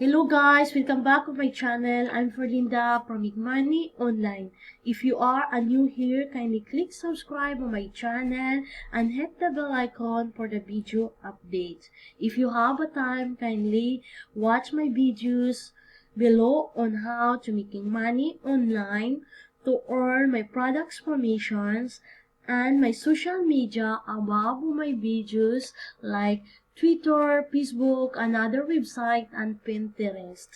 Hello guys, welcome back to my channel. I'm Ferlinda from Make Money Online. If you are new here, kindly click subscribe on my channel and hit the bell icon for the video updates. If you have a time, kindly watch my videos below on how to making money online, to earn my products promotions, and my social media above my videos like Twitter, Facebook, another website, and Pinterest.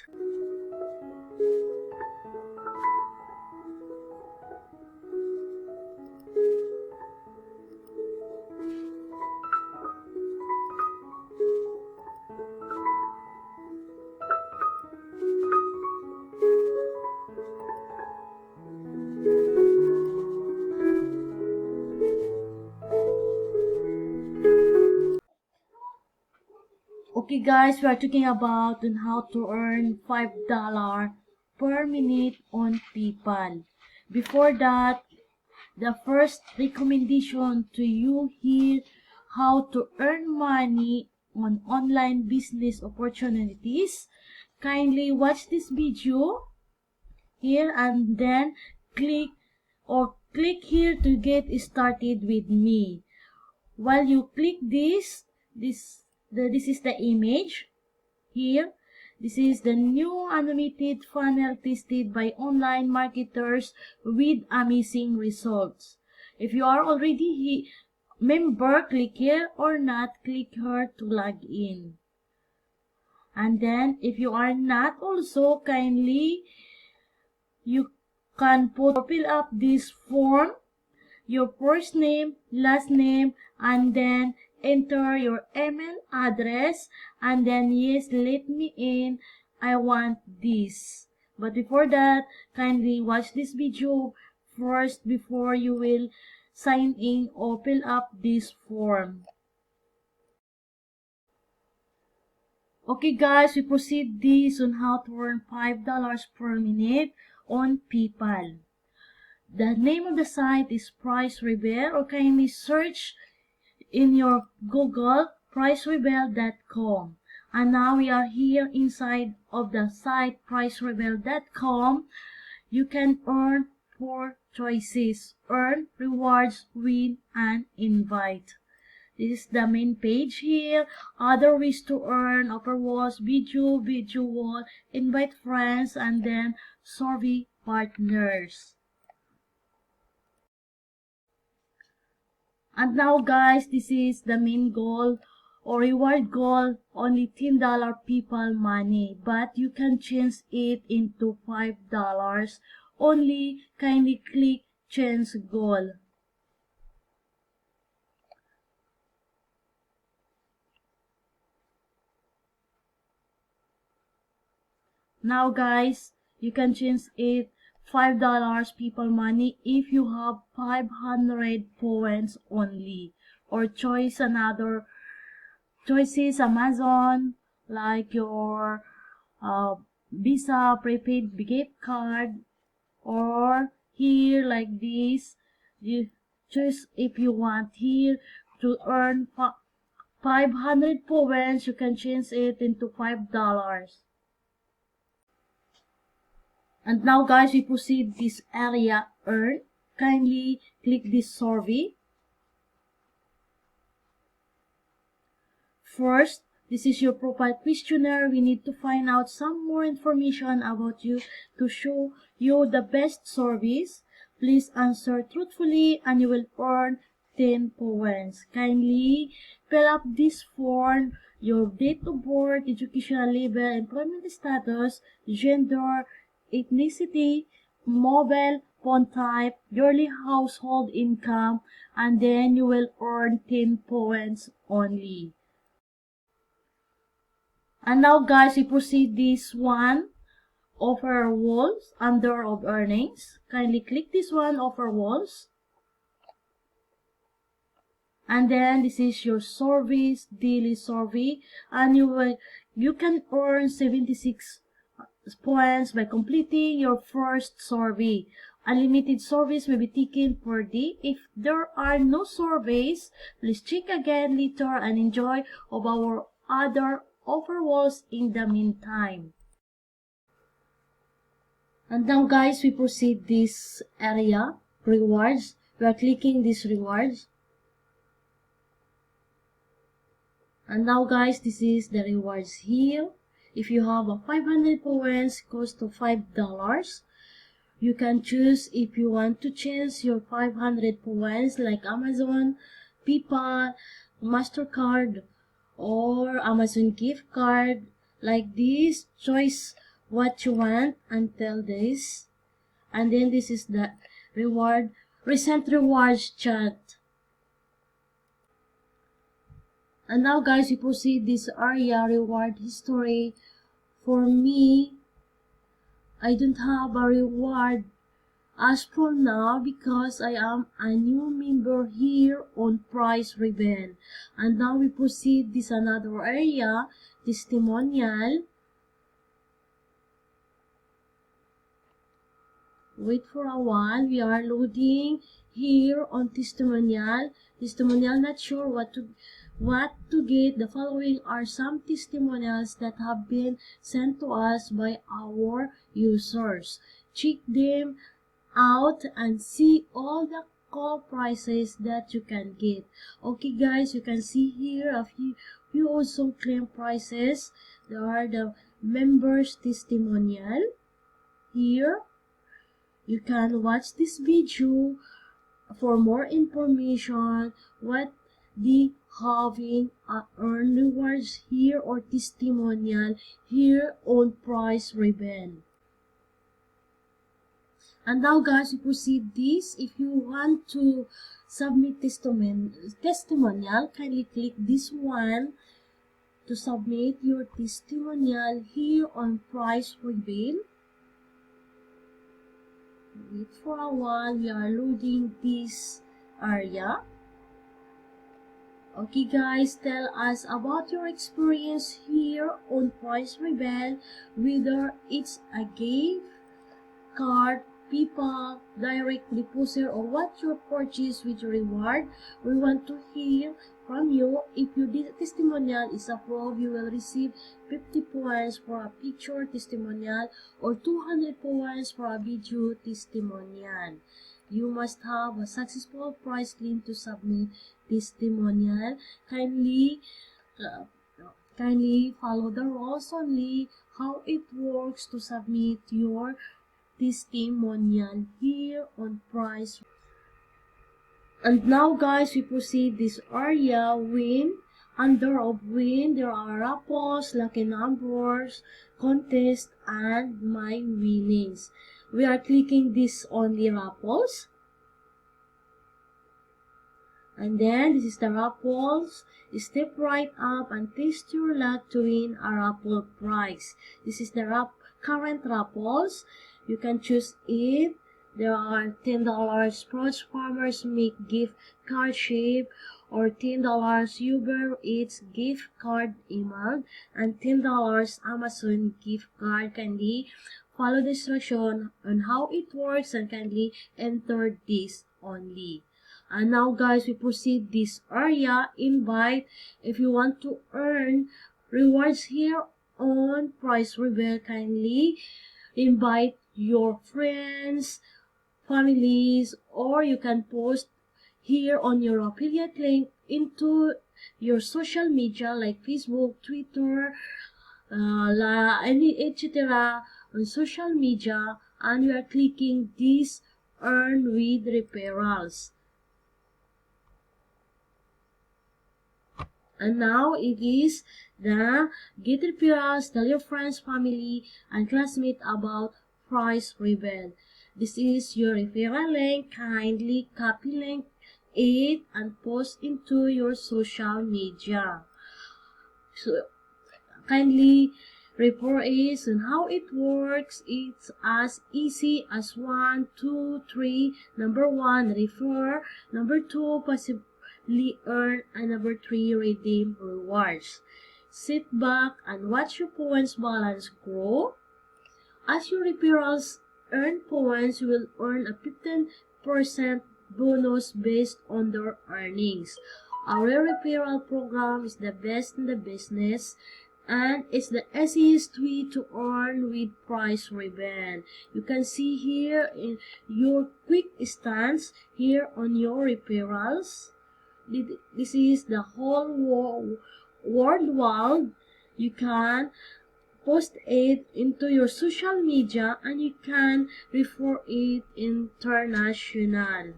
Okay guys, we are talking about on how to earn $5 per minute on PayPal. Before that, the first recommendation to you here, how to earn money on online business opportunities. Kindly watch this video here and then click here to get started with me. While you click this is the image here. This is the new animated funnel tested by online marketers with amazing results. If you are already member, click here, or not, click here to log in. And then if you are not also, kindly you can fill up this form, your first name, last name, and then enter your email address, and then yes, let me in, I want this. But before that, kindly watch this video first before you will sign in or fill up this form. Okay guys, we proceed this on how to earn $5 per minute on PayPal. The name of the site is Price Rebel, or kindly search in your Google pricerebel.com. And now we are here inside of the site pricerebel.com. You can earn 4 choices: earn, rewards, win, and invite. This is the main page here. Other ways to earn: offer walls, video wall, invite friends, and then survey partners. And now guys, this is the main goal or reward goal, only $10 PayPal money, but you can change it into $5. Only kindly click change goal. Now guys, you can change it $5 PayPal money if you have 500 points only, or choose another choices Amazon, like your Visa prepaid gift card, or here like this. You choose if you want here to earn 500 points. You can change it into $5. And now guys, we proceed this area earn. Kindly click this survey. First, this is your profile questionnaire. We need to find out some more information about you to show you the best service. Please answer truthfully and you will earn 10 points. Kindly fill up this form: your date of birth, educational level, employment status, gender, ethnicity, mobile phone type, yearly household income, and then you will earn 10 points only. And now guys, we proceed this one, offer walls under of earnings. Kindly click this one, offer walls. And then this is your service, daily survey, and you can earn 76 points by completing your first survey. Unlimited surveys may be taken per day. If there are no surveys, please check again later and enjoy of our other offer walls in the meantime. And now guys, we proceed this area, rewards. We are clicking this rewards. And now guys, this is the rewards here. If you have a 500 points, cost to $5. You can choose if you want to change your 500 points like Amazon, PayPal, MasterCard, or Amazon gift card. Like this, choice what you want until this. And then this is the reward, recent rewards chat. And now guys, we proceed this area, reward history. For me, I don't have a reward as for now because I am a new member here on Price Rebel. And now we proceed this another area, testimonial. Wait for a while, we are loading here on testimonial. Testimonial, not sure what to get. The following are some testimonials that have been sent to us by our users. Check them out and see all the call prices that you can get. Okay guys, you can see here a few also claim prices. There are the members testimonial here. You can watch this video for more information what the having earn rewards here or testimonial here on Price Rebel. And now guys, we proceed this. If you want to submit testimonial, kindly click this one to submit your testimonial here on Price Rebel. Wait for a while, we are loading this area. Okay guys, tell us about your experience here on Price Rebel, whether it's a gift card, PayPal, direct deposit, or what your purchase with your reward. We want to hear from you. If your testimonial is approved, you will receive 50 points for a picture testimonial or 200 points for a video testimonial. You must have a successful price link to submit testimonial. Kindly follow the rules only, how it works to submit your testimonial here on Price. And now guys, we proceed this area win. Under of win, there are raffles, lucky numbers, contest, and my winnings. We are clicking this on the raffles. And then this is the raffles. Step right up and test your luck to win a raffle prize. This is the current raffles. You can choose it. There are $10 Sports Farmers Make gift card shape, or $10 Uber Eats gift card email, and $10 Amazon gift card. Kindly follow the instruction on how it works and kindly enter this only. And now guys, we proceed this area, invite. If you want to earn rewards here on Price Rebel, kindly invite your friends, families, or you can post here on your affiliate link into your social media like Facebook, Twitter, etc. on social media, and you are clicking this earn with referrals. And now it is the get referrals, tell your friends, family, and classmates about Price Rebel. This is your referral link. Kindly copy link it and post into your social media. So kindly refer is and how it works. It's as easy as 1, 2, 3. Number 1, refer. Number 2, possibly earn, and number 3, redeem rewards. Sit back and watch your points balance grow. As your referrals earn points, you will earn a 15% bonus based on their earnings. Our referral program is the best in the business. and it's the easiest way to earn with Price Rebel. You can see here in your quick stance here on your referrals. This is the whole world. You can post it into your social media and you can refer it international.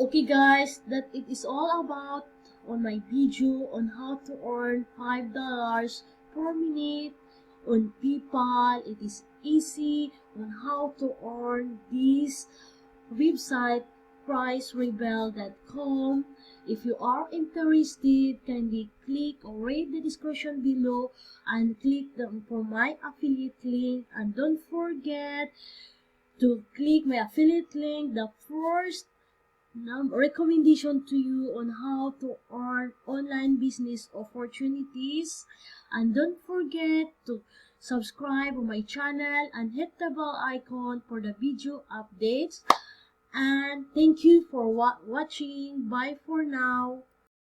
Okay guys, that it is all about on my video on how to earn $5 per minute on PayPal. It is easy on how to earn this website pricerebel.com. If you are interested, kindly click or read the description below and click for my affiliate link, and don't forget to click my affiliate link, the first recommendation to you on how to earn online business opportunities. And don't forget to subscribe on my channel and hit the bell icon for the video updates. And thank you for watching. Bye for now.